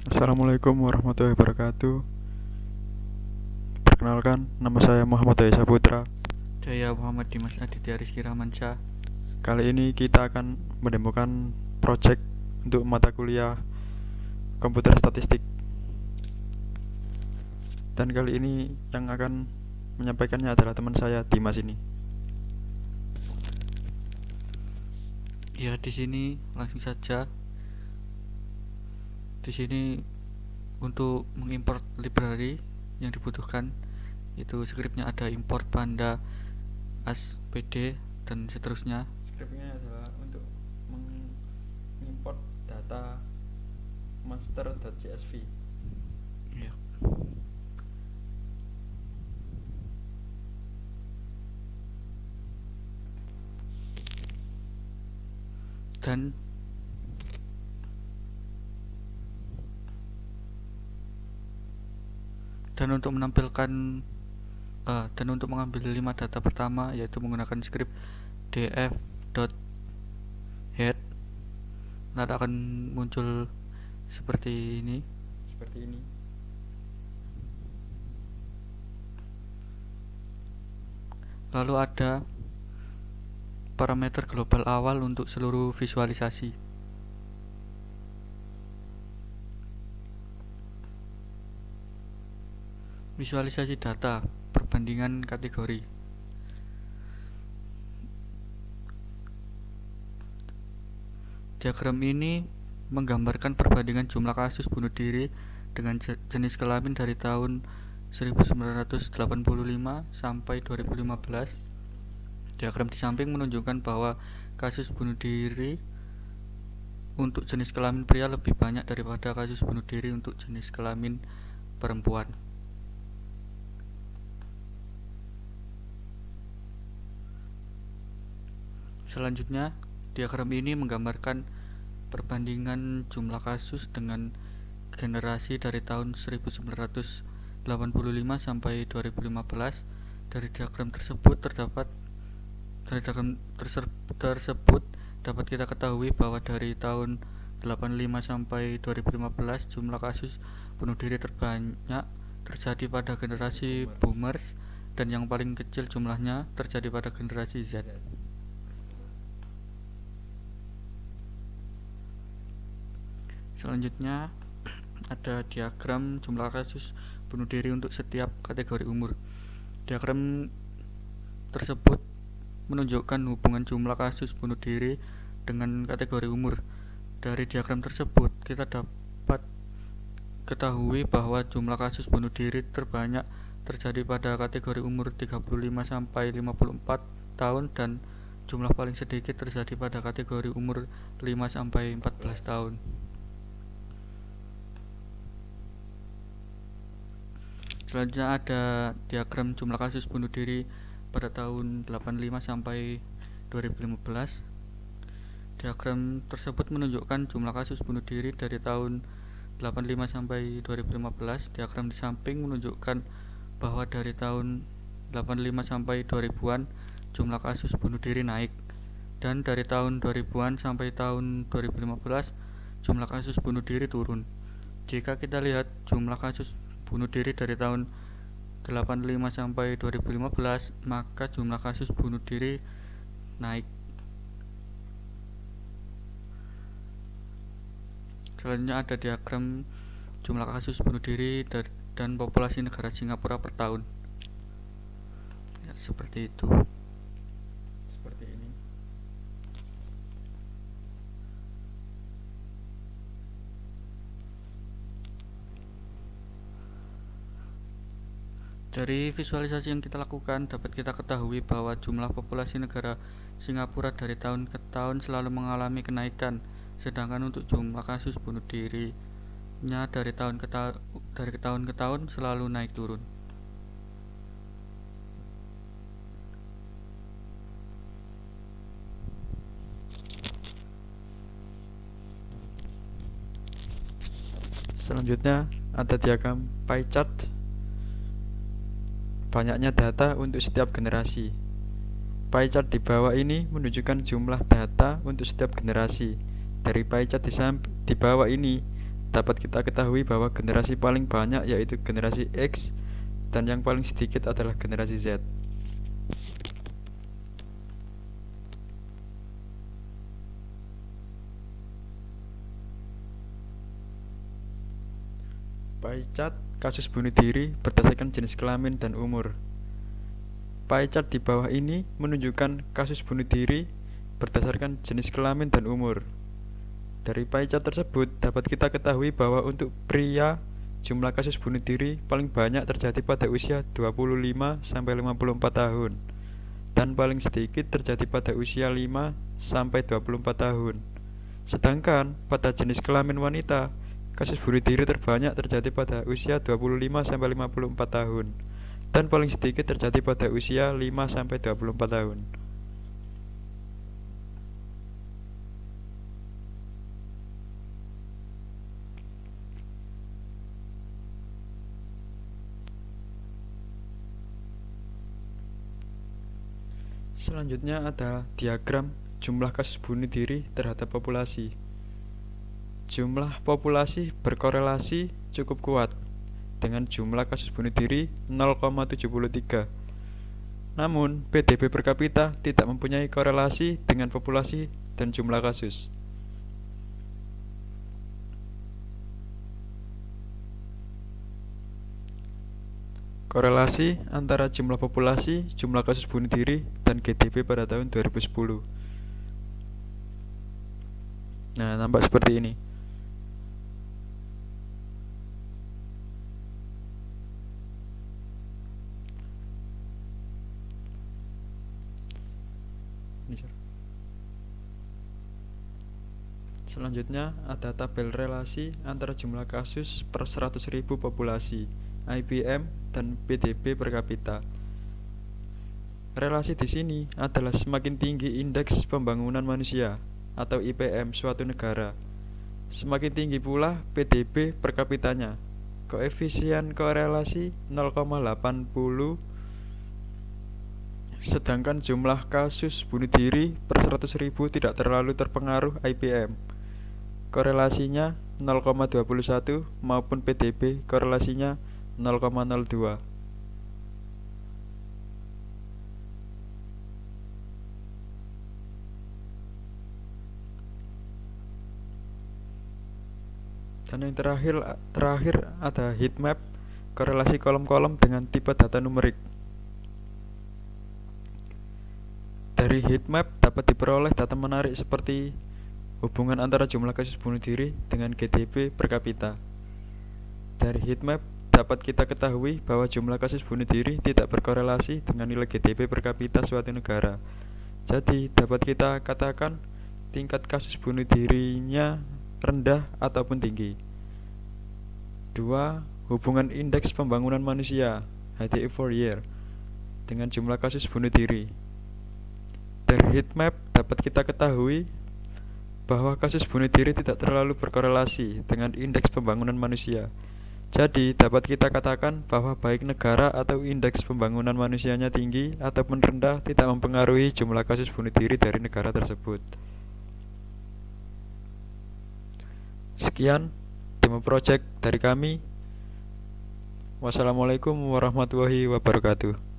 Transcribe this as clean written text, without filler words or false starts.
Assalamualaikum warahmatullahi wabarakatuh. Perkenalkan, nama saya Muhammad Aisyah Putra. Saya Muhammad Dimas Aditya Rizky Rahmansyah. Kali ini kita akan menemukan proyek untuk mata kuliah komputer statistik. Dan kali ini yang akan menyampaikannya adalah teman saya Dimas ini. Ya, di sini langsung saja. Di sini untuk mengimport library yang dibutuhkan itu scriptnya ada import panda aspd dan seterusnya. Skripnya adalah untuk mengimport data master.csv. Ya. Dan untuk menampilkan dan untuk mengambil 5 data pertama yaitu menggunakan script df.head, nanti akan muncul seperti ini. Lalu ada parameter global awal untuk seluruh visualisasi. Visualisasi data, perbandingan kategori. Diagram ini menggambarkan perbandingan jumlah kasus bunuh diri dengan jenis kelamin dari tahun 1985 sampai 2015. Diagram di samping menunjukkan bahwa kasus bunuh diri untuk jenis kelamin pria lebih banyak daripada kasus bunuh diri untuk jenis kelamin perempuan. Selanjutnya, diagram ini menggambarkan perbandingan jumlah kasus dengan generasi dari tahun 1985 sampai 2015. Dari diagram tersebut dapat kita ketahui bahwa dari tahun 85 sampai 2015 jumlah kasus bunuh diri terbanyak terjadi pada generasi boomers dan yang paling kecil jumlahnya terjadi pada generasi Z. Selanjutnya ada diagram jumlah kasus bunuh diri untuk setiap kategori umur. Diagram tersebut menunjukkan hubungan jumlah kasus bunuh diri dengan kategori umur. Dari diagram tersebut kita dapat ketahui bahwa jumlah kasus bunuh diri terbanyak terjadi pada kategori umur 35 sampai 54 tahun dan jumlah paling sedikit terjadi pada kategori umur 5 sampai 14 tahun. Selanjutnya ada diagram jumlah kasus bunuh diri pada tahun 85 sampai 2015. Diagram tersebut menunjukkan jumlah kasus bunuh diri dari tahun 85 sampai 2015. Diagram di samping menunjukkan bahwa dari tahun 85 sampai 2000-an jumlah kasus bunuh diri naik, dan dari tahun 2000-an sampai tahun 2015 jumlah kasus bunuh diri turun. Jika kita lihat jumlah kasus bunuh diri dari tahun 85 sampai 2015, maka jumlah kasus bunuh diri naik. Selanjutnya ada diagram jumlah kasus bunuh diri dan populasi negara Singapura per tahun. Ya, seperti itu. Seperti ini. Dari visualisasi yang kita lakukan dapat kita ketahui bahwa jumlah populasi negara Singapura dari tahun ke tahun selalu mengalami kenaikan, sedangkan untuk jumlah kasus bunuh dirinya dari tahun ke tahun selalu naik turun. Selanjutnya ada diagram pie chart. Banyaknya data untuk setiap generasi. Pie chart di bawah ini menunjukkan jumlah data untuk setiap generasi. Dari pie chart di bawah ini dapat kita ketahui bahwa generasi paling banyak yaitu generasi X dan yang paling sedikit adalah generasi Z. Pie chart kasus bunuh diri berdasarkan jenis kelamin dan umur. Pie chart di bawah ini menunjukkan kasus bunuh diri berdasarkan jenis kelamin dan umur. Dari pie chart tersebut dapat kita ketahui bahwa untuk pria, jumlah kasus bunuh diri paling banyak terjadi pada usia 25-54 tahun dan paling sedikit terjadi pada usia 5-24 tahun. Sedangkan pada jenis kelamin wanita, kasus bunuh diri terbanyak terjadi pada usia 25-54 tahun dan paling sedikit terjadi pada usia 5-24 tahun. Selanjutnya ada diagram jumlah kasus bunuh diri terhadap populasi. Jumlah populasi berkorelasi cukup kuat dengan jumlah kasus bunuh diri 0,73. Namun, PDB per kapita tidak mempunyai korelasi dengan populasi dan jumlah kasus. Korelasi antara jumlah populasi, jumlah kasus bunuh diri, dan GDP pada tahun 2010. Nah, nampak seperti ini. Selanjutnya ada tabel relasi antara jumlah kasus per 100.000 populasi, IPM, dan PDB per kapita. Relasi di sini adalah semakin tinggi indeks pembangunan manusia atau IPM suatu negara, semakin tinggi pula PDB per kapitanya. Koefisien korelasi 0,80, sedangkan jumlah kasus bunuh diri per 100.000 tidak terlalu terpengaruh IPM. Korelasinya 0,21 maupun PDB korelasinya 0,02. Dan yang terakhir ada heat map, korelasi kolom-kolom dengan tipe data numerik. Dari heat map dapat diperoleh data menarik seperti hubungan antara jumlah kasus bunuh diri dengan GDP per kapita. Dari heat map dapat kita ketahui bahwa jumlah kasus bunuh diri tidak berkorelasi dengan nilai GDP per kapita suatu negara. Jadi dapat kita katakan tingkat kasus bunuh dirinya rendah ataupun tinggi. 2. Hubungan indeks pembangunan manusia HDI for year dengan jumlah kasus bunuh diri. Dari heat map dapat kita ketahui bahwa kasus bunuh diri tidak terlalu berkorelasi dengan indeks pembangunan manusia. Jadi, dapat kita katakan bahwa baik negara atau indeks pembangunan manusianya tinggi ataupun rendah tidak mempengaruhi jumlah kasus bunuh diri dari negara tersebut. Sekian demo project dari kami. Wassalamualaikum warahmatullahi wabarakatuh.